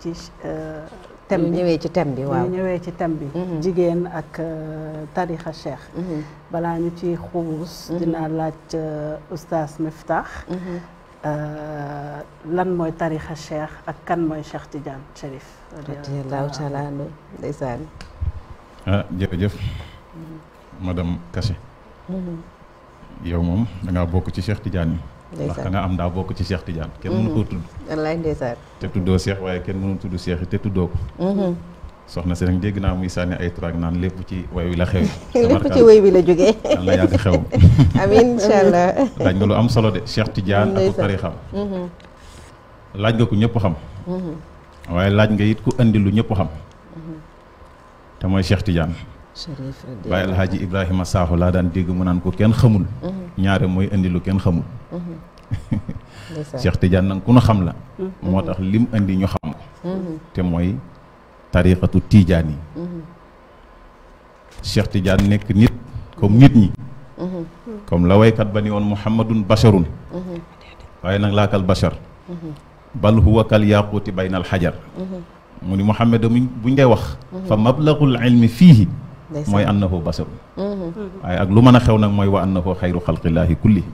ci thème bi ñëwee ci thème bi waaw ñëwee ci thème bi jigéen ak tarixa cheikh balaa ñu ci xuus dinaa laaj oustaz Miftah lan mooy tarixa cheikh ak kan mooy Cheikh Tidiane Chérif radiyallahu taala anhu ndeysaan jërëjëf madame Kassé yow moom da ngaa bokk ci Cheikh Tidiane yi ndax da nga am daa bokk ci Cheikh Tidiane kenn mënu koo tudd wallaay ndeysaan te tuddoo Cheikh waaye kenn mënu tudd Cheikh yi te tuddoo ko soxna si nag dégg naa muy sànni ay traag naan lépp ci way wi la xew lépp ci way wi la jógee yàlla na yàgg xew amiin incha allah laaj nga lu am solo de Cheikh Tidiane ak tarixam laaj nga ko ñëpp xam waaye laaj nga it ku andi lu ñëpp xam te mooy Cheikh Tidiane Chérif Baye Alhaji Ibrahima Sakho laa daan dégg mu naan ko kenn xamul ñaare mooy indi lu kenn xamul Cheikh Tidiane nag ku nu xam la moo tax lim indi ñu xam ko te mooy tariqatu Tidiane yi Cheikh Tidiane nekk nit comme nit ñi comme la waykat ba ni woon muhammadun basharun waaye nag laakal bashar bal huwa kal yaquuti bayna al xajar mu ni Muhammad buñ dee wax fa mablagul ilmi fiihi mooy annahu basarun waaye ak lu mën a xew nag mooy wa annahu xayru xalqillaahi kulli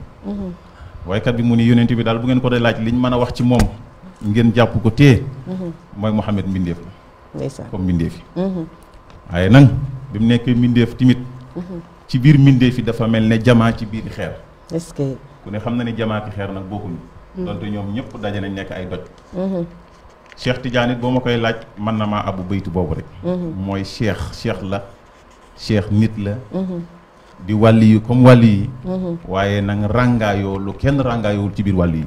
waykat bi mu ni yonent bi daal bu ngeen ko dee laaj liñ mën a wax ci moom ngeen jàpp ko téye mooy Muhammad mbindeef la comme mbindeef yi waaye nag bi mu nekkee mbindeef timit ci biir mbindeef yi dafa mel ne jamaa ci biir xeer est-ce que ku ne xam na ni jamaa ki xeer nag bokkuñu donte ñoom ñëpp daje nañ nekk ay doj Cheikh Tidiane it boo ma koy laaj mën na maa abu baytu boobu rek mooy cheikh la cheikh nit la di wàlli yu comme wàlli yi waaye nag ràngaayoo lu kenn ràngaayoowul ci biir wàlli yi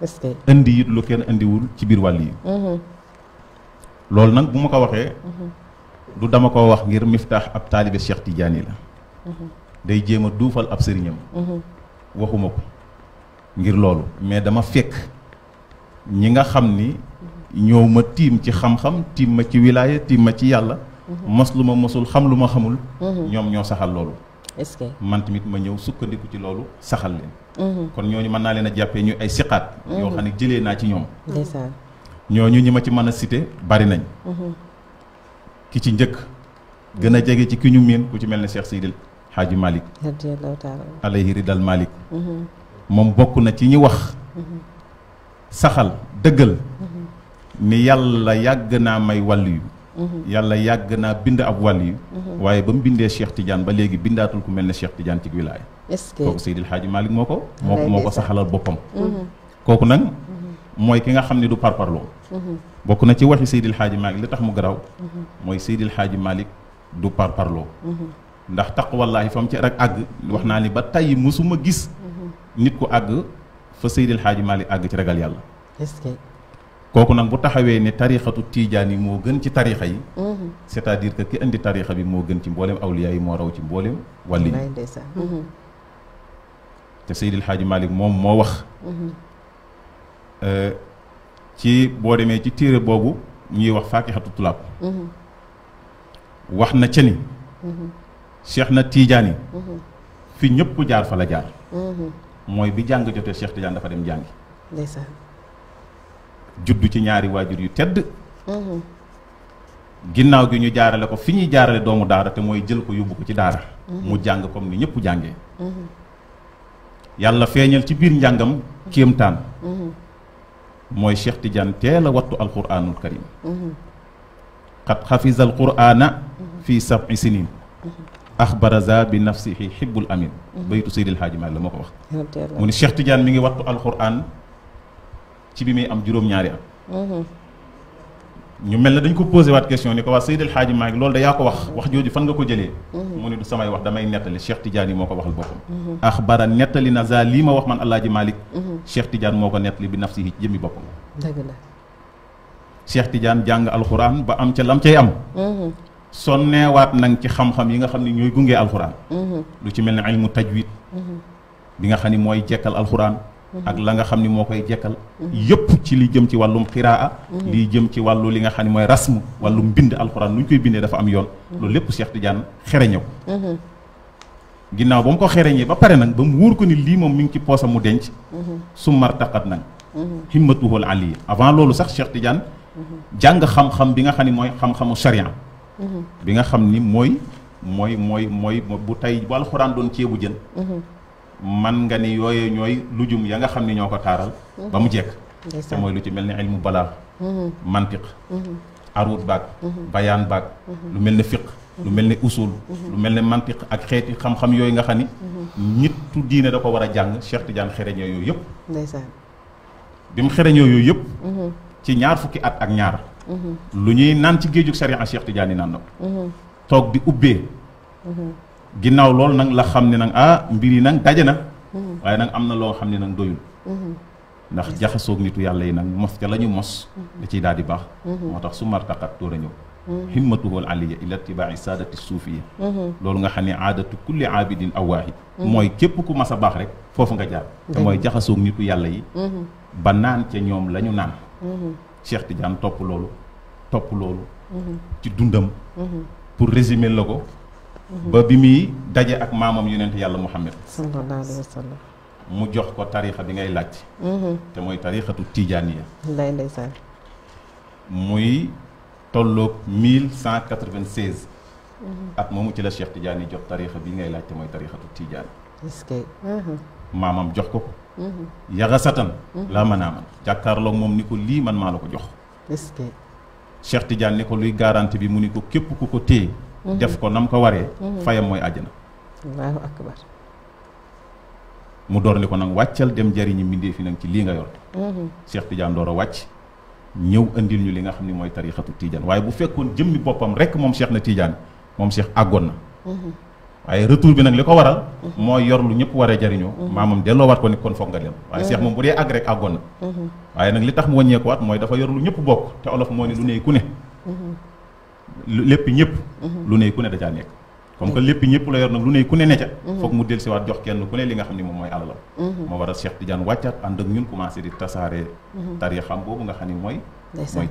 est-ce que indi it lu kenn indiwul ci biir wàlli yi loolu nag bu ma ko waxee du dama ko wax ngir Miftah ab taalibe Cheikh Tidiane yi la day jéem a duufal ab sëriñam waxuma ko ngir loolu mais dama fekk ñi nga xam ni ñoo ma tiim ci xam-xam tiim ma ci wilaaya tiim ma ci yàlla mos lu ma mosul xam lu ma xamul ñoom ñoo saxal loolu est-ce que man tamit ma ñëw sukkandiku ci loolu saxal leen kon ñooñu mën naa leen a jàppee ñu ay siqaat yoo xam ne jëlee naa ci ñoom ndeysaan ñooñu ñi ma ci mën a cité bari nañ ki ci njëkk gën a jege ci ki ñu miin ku ci mel ne Cheikh Seydil Hadji Malick radiyallahu taala alayhi ridal Malick moom bokk na ci ñi wax saxal dëggal ni yàlla yàgg naa may wàllu yu yàlla yàgg naa bind ab wàllu yu waaye ba mu bindee Cheikh Tidiane ba léegi bindaatul ku mel ne Cheikh Tidiane ci wilaaya est-ce que kooku Seydil Hadji Malick moo ko saxalal boppam kooku nag mooy ki nga xam ne du parparloo bokk na ci waxi Seydil Hadji Malick li tax mu garaw mooy Seydil Hadji Malick du parparloo ndax taqwallaahi fa mu ci rek àgg wax naa ni ba tey musuma gis nit ku àgg fa Seydil Hadji Malick àgg ci ragal yàlla est-ce que kooku nag bu taxawee ne tarixatu tiijaan yi moo gën ci tarixa yi c'est-à-dire que ki indi tarixa bi moo gën ci mboolem awliya yi moo raw ci mboolem wàlli yi ndeysaan te Seydil Hadji Malick moom moo wax ci boo demee ci téere boobu ñuy wax faakihatu tulaab wax na ca ni Cheikh na Tiijaan yi fi ñëpp jaar fa la jaar mooy bi jàng jotee Cheikh Tidiane dafa dem jàngi ndeysaan juddu ci ñaari waajur yu tedd ginnaaw gi ñu jaarale ko fi ñuy jaarale doomu daara te mooy jël ko yóbbu ko ci daara mu jàng comme ni ñëpp jàngee yàlla feeñal ci biir njàngam kéemtaan mooy Cheikh Tidiane teel a wattu alquranul karim qad xafiza alqurana fi 7 sinin axbaraza bi nafsihi hibbul amin baytu Seydil Hadji Malick la moo ko wax mu ni Cheikh Tidiane mi ngi wattu alquran ci bi muy am juróom-ñaari at ñu mel ne dañ ko posé waat question ni ko waa Seydil Hadji Malick loolu da yaa ko wax jooju fan nga ko jëlee mu ni du samay wax damay nettali Cheikh Tidiane yi moo ko waxal boppam axbara nettali na za lii ma wax man Alaaji Malick Cheikh Tidiane moo ko nettali bi nafsihi ci jëmmi boppam dëgg la Cheikh Tidiane jàng alxuraan ba am ca lam cay am sonneewaat nag ci xam-xam yi nga xam ne ñooy gungee alxuraan lu ci mel ne ilmu tajwid bi nga xam ni mooy jekkal alxuraan ak la nga xam ni moo koy jekkal yëpp ci li jëm ci wàllum xiraa li jëm ci wàllu li nga xam ne mooy rasm wàllum mbind alxuraan nu ñu koy bindee dafa am yoon loolu lépp Cheikh Tidiane xereñe ko ginnaaw ba mu ko xereñee ba pare nag ba mu wóor ko ni lii moom mi ngi ci poosam mu denc su martaqat nag himmatuhul aliya avant loolu sax Cheikh Tidiane jàng xam-xam bi nga xam ni mooy xam-xamu sharia bi nga xam ni mooy bu tey bu alxuraan doon ceebu jën man nga ni yooye ñooy lujum ya nga xam ni ñoo ko taaral ba mu jekk te mooy lu ci mel ni ilmu balaax mantiq aruut baag bayaan baag lu mel ne fiq lu mel ne usul lu mel ne mantiq ak xeeti xam-xam yooyu nga xam ni nitu diine da ko war a jàng Cheikh Tidiane xereñoo yooyu yëpp ndeysaan bi mu xereñoo yooyu yëpp ci ñaar fukki at ak ñaar lu ñuy naan ci géejug sariya Cheikh Tidiane yi naan na ko toog di ubbee ginnaaw loolu nag la xam ne nag mbir yi nag daje na waaye nag am na loo xam ne nag doyul ndax jaxasoog nitu yàlla yi nag mos ca la ñu mos da ciy daal di baax moo tax su martaqat tóor a ñëw himmatuhu al aliya ila ittibaai saadati suufiya loolu nga xam ne aadatu kulli aabidin awaahi mooy képp ku mas a baax rek foofu nga jaar te mooy jaxasoog nitu yàlla yi ba naan ca ñoom la ñu naan Cheikh Tidiane topp loolu ci dundam pour résumer la ko ba bi muy daje ak maamam yonent yàlla Muhammad sallallahu alayhi wa sallam mu jox ko tarixa bi ngay laaj te mooy tarixatu tijaaniya lay ndeysaan muy tolloog 1196 at moomu ci la Cheikh Tidiane yi jox tarixa bi ngay laaj te mooy tarixatu tijaani est-ce que maamam jox ko yaxasatan laa manaaman jàkkaarloog moom ni ko lii man maa la ko jox est-ce que Cheikh Tidiane ni ko luy garanti bi mu ni ko képp ku ko téye def ko nam ko waree fayam mooy àjjana allahu akbar mu door ni ko nag wàccal dem jariñi mbindee fi nag ci lii nga yor Cheikh Tidiane door a wàcc ñëw andil ñu li nga xam ne mooy tarixatu Tidiane waaye bu fekkoon jëmmi boppam rek moom Cheikh na Tidiane moom Cheikh àggoon na waaye retour bi nag li ko waral mooy yor lu ñëpp war a jariñoo maamam delloowaat ko ni kon foog nga dem waaye Cheikh moom bu dee àgg rek àggoon na waaye nag li tax mu wàññeekuwaat mooy dafa yor lu ñëpp bokk te olof moo ni lu ne ku ne lépp ñëpp lu ne ku ne da caa nekk comme que lépp ñëpp la yor nag lu ne ku ne ne ca foog mu dellusiwaat jox kenn ku ne li nga xam ne moom mooy alalam moo waral Cheikh Tidiane wàccaat ànd ak ñun commencé di tasaare tarixam boobu nga xam ne mooy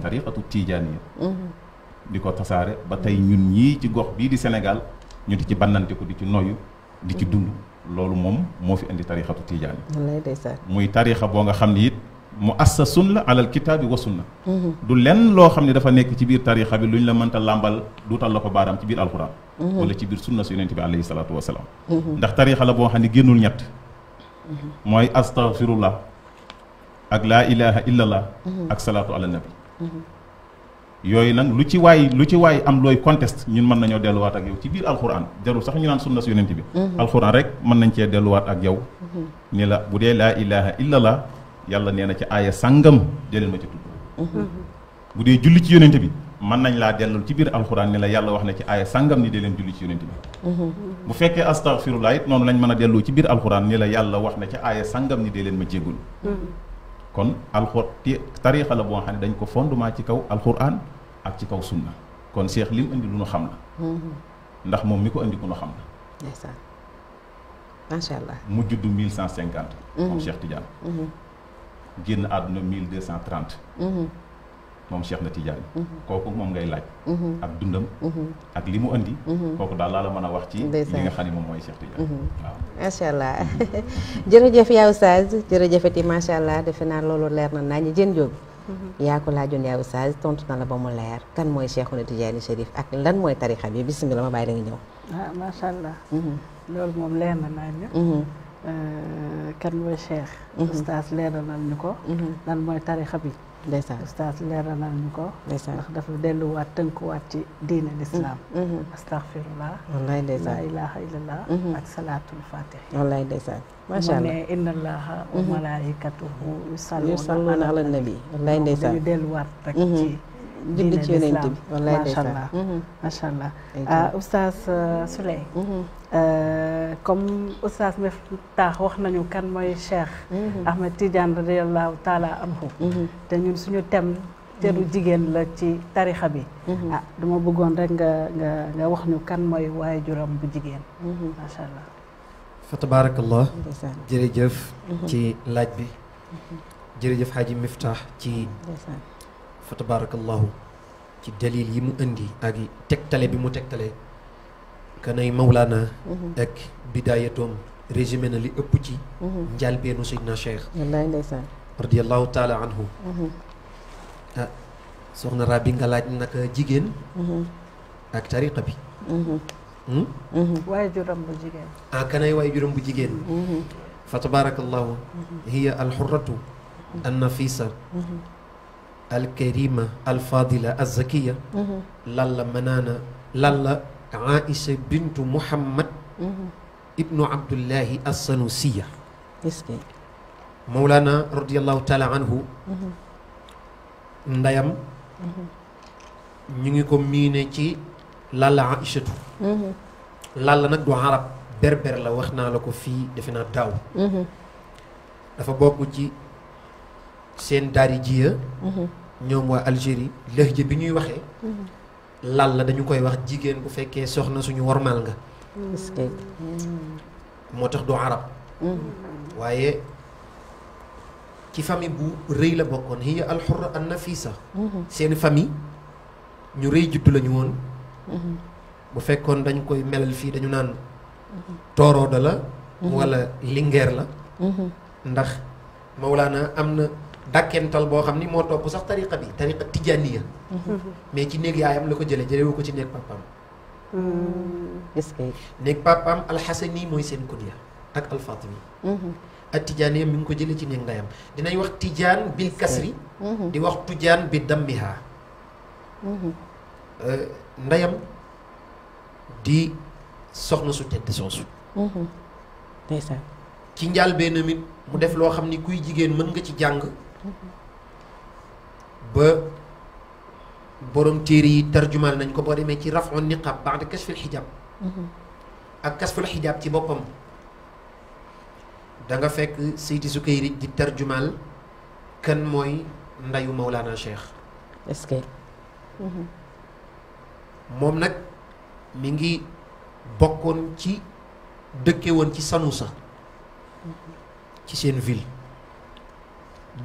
tarixatu tijaaniya di ko tasaare ba tey ñun ñii ci gox bii di Sénégal ñu di ci bannante ko di ci noyyu di ci dund loolu moom moo fi indi tarixatu tijaani muy tarixa boo nga xam ne it mu assasun la alal kitaabi wa sunna du lenn loo xam ne dafa nekk ci biir tarixa bi lu ñu la mënta làmbal duutal la ko baaraam ci biir alquran wala ci biir sunna su yonent bi alayhi salaatu wasalaam ndax tarixa la boo xam ne génnul ñett mooy astaghfirullah ak laa ilaha illallah ak salaatu ala nabi yooyu nag lu ci waay am looy conteste ñun mën nañoo delluwaat ak yow ci biir alquran jarul sax ñu naan sunna su yonent bi alquran rek mën nañ cee delluwaat ak yow ni la bu dee laa ilaha illallah yàlla nee na ci aaya sàngam jëleen ma ci tudd bu dee julli ci yonent bi mën nañ laa dellul ci biir alxuraan ni la yàlla wax na ci aaya sàngam ni dee leen julli ci yonent bi bu fekkee astaghfirullah it noonu lañ mën a delloo ci biir alxuraan ni la yàlla wax na ci aaya sàngam ni dee leen ma jéggul kon tariixa la boo xam ne dañ ko fondement ci kaw alxuraan ak ci kaw sunna kon Cheikh li mu indi lu nu xam la ndax moom mi ko indi ku nu xam la ndeysaan macha allah mu judd 1150 moom Cheikh Tidiane génn àdduna 1230 moom Cheikh na Tidiane kooku moom ngay laaj ak dundam ak li mu andi kooku daal laa la mën a wax ci li nga xam ne moom mooy Cheikh Tidiane waaw macha allah jërëjëf yaa Oustaz jërëjëfati macha allah defe naa loolu leer na naa ñu jën jóob yaa ko laajoon yaa Oustaz tontu na la ba mu leer kan mooy Cheikh na Tidiane Chérif ak lan mooy tarixa bi bismillah ma bàyyi da nga ñëw macha allah loolu moom leer na naa ñu kan mooy Cheikh Oustaz leeralal ñu ko lan mooy tarixa bi ndeysaan Oustaz leeralal ñu ko ndax dafa delluwaat tënkuwaat ci diine l'islam astaghfirullah wallaay ndeysaan laa ilaha illallah ak salaatul fatih wallaay ndeysaan macha allah mu ne inna allaha wa malaikatuhu yusalluna ala nabi wallaay ndeysaan dañu delluwaat rek ci julli ci yonent bi wallaay macha ndeysaan allah macha allah Oustaz Souley comme Oustaz Miftah wax nañu kan mooy Cheikh Ahmed Tidiane radiallahu taala anhu te ñun suñu thème teru jigéen la ci tarixa bi dama bëggoon rek nga wax ñu kan mooy waajuram bu jigéen macha allah fa tabaarakallah jërëjëf ci laaj bi jërëjëf Haji Miftah ci fa tabaarakallahu ci dalil yi mu indi ak tegtale bi mu tegtale kanay Mawlana ak bidaayatoom résumé na li ëpp ci njàlbeenu Seydina Cheikh wallaay ndeysaan radiyallahu taala anhu soxna Rabi nga laaj naka jigéen ak tariqa bi waaye juram bu jigéen kanay waaye juram bu jigéen fa tabarakallahu hiya alxurratu annafisa alkarima alfadila alzakiya lalla manaana lalla Aïcha bintu Muhammad ibnu Abdullahi assanusiya Mawlana radiallahu taala anhu ndayam ñu ngi ko miine ci lalla Aïchatu lalla nag du arab berber la wax naa la ko fii defe naa daaw dafa bokk ci seen daari jiya ñoom waa Algérie lëhja bi ñuy waxee lalla dañu koy wax jigéen bu fekkee soxna suñu wormaal nga moo tax du arab waaye ci famille bu rëy la bokkoon hiya alxurra an nafisa seen famille ñu rëy juddu lañu woon bu fekkoon dañ koy melal fii dañu naan toorooda la wala lingeer la ndax Mawlaana am na dàkkental boo xam ni moo topp sax tariqa bi tariqa tijaaniya mais ci néeg yaayam la ko jëlewu ko ci néeg papaam néeg papaam alxasani mooy seen kunya ak alfatimi ak tijaaniya mi ngi ko jëlee ci néeg ndayam dinañ wax tijaan bil kasri di wax tujaan bi dammiha ndayam di soxna su tedd soosu ci njaal benn mit mu def loo xam ni kuy jigéen mën nga ci jàng ba borom téere yi tarjumal nañ ko boo demee ci rafu niqab ba'da kashfil xijaab ak kashful xijaab ci boppam da nga fekk Seydi Sukayri di tarjumal kan mooy ndayu Mawlana Cheikh est-ce que moom nag mi ngi bokkoon ci dëkke woon ci Sanusa ci seen ville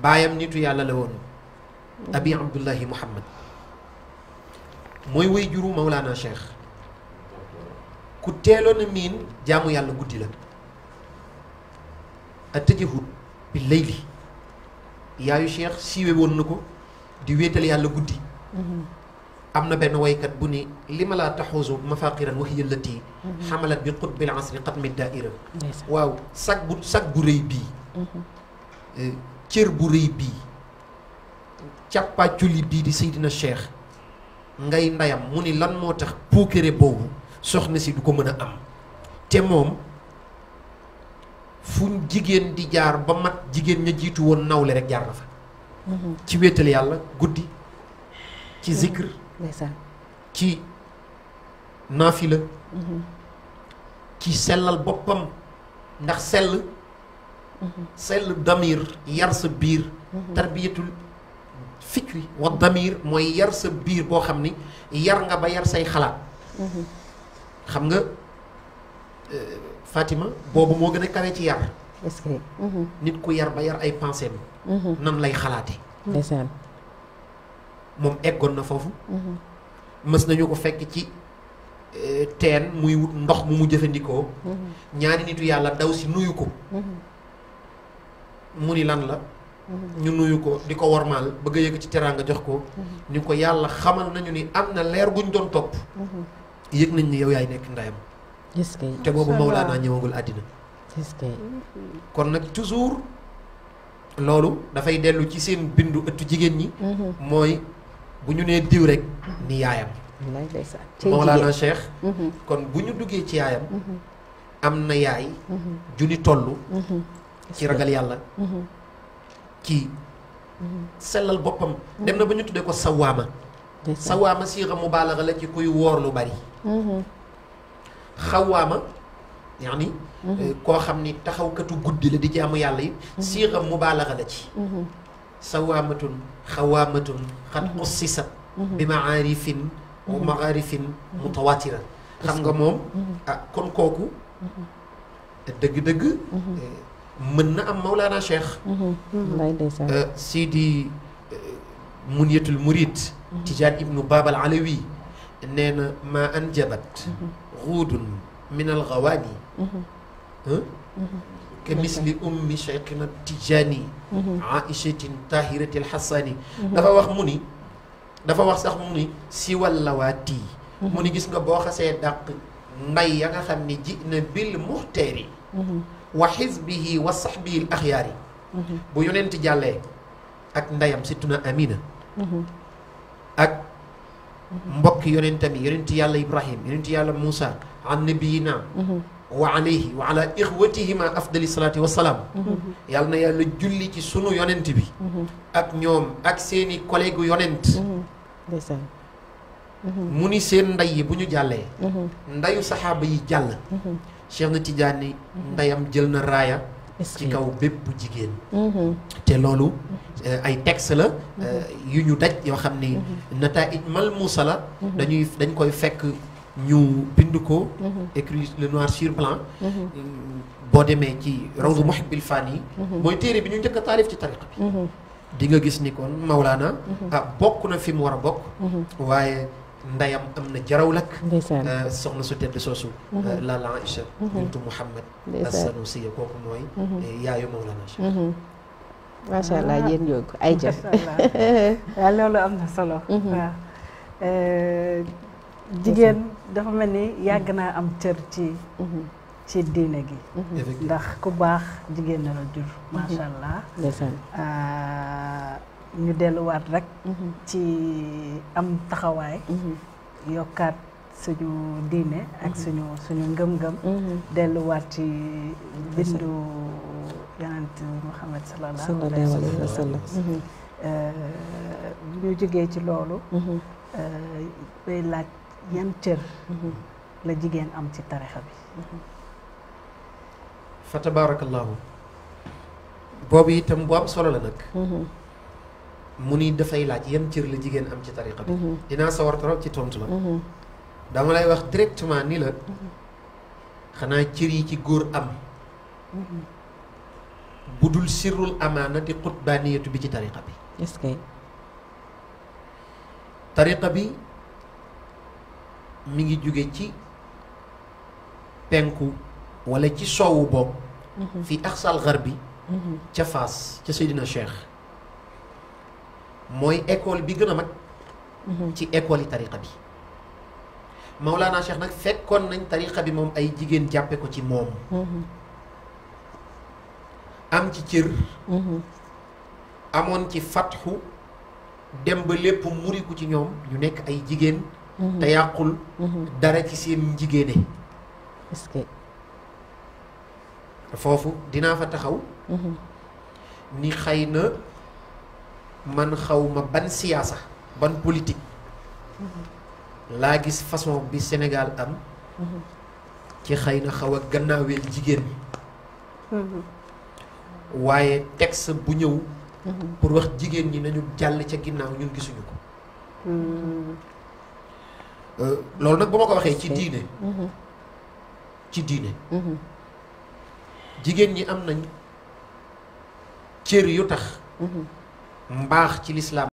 baayam nitu yàlla la woon abi abdullahi muhammad mooy way juru Mawlana Cheikh ku teeloon a miin jaamu yàlla guddi la a tëjahut bi layli yaayu Cheikh siiwe woon na ko di wéetal yàlla guddi am na benn waykat bu ni li ma laa taxuusu mafaqiran wa hiya allati xamalat bi qutbil asri xatmi daaira waaw sag bu rëy bii cër bu rëy bii càppaaculi bii di Seydina Cheikh ngay ndayam mu ni lan moo tax puukere boobu soxna si du ko mën a am te moom fu jigéen di jaar ba mat jigéen ña jiitu woon nawle rek jaar na fa ci wéetal yàlla guddi ci zikr ci naafila ci sellal boppam ndax sell damir yar sa biir tarbiyatul fikri wa damir mooy yar sa biir boo xam ni yar nga ba yar say xalaat xam nga Fatima boobu moo gën a kawe ci yar nit ku yar ba yar ay pensées nan lay xalaate moom eggoon na foofu mës nañu ko fekk ci teen muy wut ndox mu mu jëfandikoo ñaari nitu yàlla daw si nuyu ko mu ni lan la ñu nuyu ko di ko wormaal bëgg a yëg ci teraanga jox ko ni ko yàlla xamal nañu ni am na leer guñ doon topp yëg nañ ni yow yaay nekk ndayam te boobu Mawlaana ñëwagul àddina kon nag toujours loolu dafay dellu ci seen bindu ëttu jigéen ñi mooy bu ñu nee diw rek ni yaayam Mawlaana Cheikh kon bu ñu duggee ci yaayam am na yaay ju ni toll ci ragal yàlla ci sellal boppam dem na ba ñu tuddee ko sawaama siixa mubaalaxa la ci kuy woor lu bari xawaama yaani koo xam ni taxawkatu guddi la di jaamu yàlla yi siixa mubaalaxa la ci sawaamatun xawaamatun xat xussisat bi maarifin wa maarifin mutawatira xam nga moom kon kooku dëgg-dëgg mën na am Mawlana Cheikh Sidi Munyatul Murid Tijaan ibnu Babal Alawi nee na ma anjabat xuudun min alxawaani ka misli ummi cheikhina Tijaani Aïchatin Tahirati Alxassani dafa wax mu ni dafa wax sax mu ni siwal lawaati mu ni gis nga boo xasee dàq nday ya nga xam ni ji na bil muxteeri wa xisbihi wa saxbihi l axyaari bu yonent jàllee ak ndeyam sittuna Amina ak mbokki yonentam yi yonent yàlla Ibrahim yonent yàlla Moussa an nabiyina wa alayhi wa ala ixwatihima afdali salaati wa salaam yàlla na yàlla julli ci sunu yonent bi ak ñoom ak seeni collègue yonent mu ni seen ndey yi bu ñu jàllee ndeyu saxaaba yi jàll Cheikh na Tidiane ndeyam jël na raaya ci kaw bépp jigéen te loolu ay texte la yu ñu daj yoo xam ni nataa'ij malmuusa la dañ koy fekk ñu bind ko écrit le noir sur blanc boo demee ci rawdu muhibbil fani mooy téere bi ñu njëkk a taalif ci tariqa bi di nga gis ni kon Mawlaana bokk na fi mu war a bokk waaye ndeyam am na jarawlak soxna su tedd soosu Lalla Aïcha bintu Muhammad as-Sanusiya kooku mooy yaayu Mawlana Cheikh macha allah jéen jóg ay ja waaw loolu am na solo waaw jigéen dafa mel ni yàgg naa am cër ci diine gi ndax ku baax jigéen na la jur macha allah ñu delluwaat rek ci am taxawaay yokkaat suñu diine ak suñu ngëm-ngëm delluwaat ci bindu yonent Muhammad sallallahu alayhi wa sallam bu ñu jógee ci loolu day laaj yan cër la jigéen am ci tarixa bi fa tabarakallahu boobu itam bu am solo la nag mu ni dafay laaj yan cër la jigéen am ci tariqa bi dinaa sawar trop ci tontu la dama lay wax directement ni la xanaa cër yi ci góor am bu dul sirrul amaana di xutbaaniyatu bi ci tariqa bi est-ce que tariqa bi mi ngi jóge ci penku wala ci soowu boobu fi axsal garbi ca Faas ca Seydina Cheikh mooy école bi gën a mag ci école yi tariqa bi Mawlana Cheikh nag fekkoon nañ tariqa bi moom ay jigéen jàppe ko ci moom am ci cër amoon ci fatxu dem ba lépp muriku ci ñoom ñu nekk ay jigéen te yàqul dara ci seen njigéene est-ce que foofu dinaa fa taxaw ni xëy na man xaw ma ban siyaasa ban politique laa gis façon bi Sénégal am ci xëy na xaw a gannaaweel jigéen waaye texte bu ñëw pour wax jigéen ñi nañu jàll ca ginnaaw ñun gisuñu ko loolu nag bu ma ko waxee ci diine jigéen ñi am nañ cër yu tax mbaax ci lislaam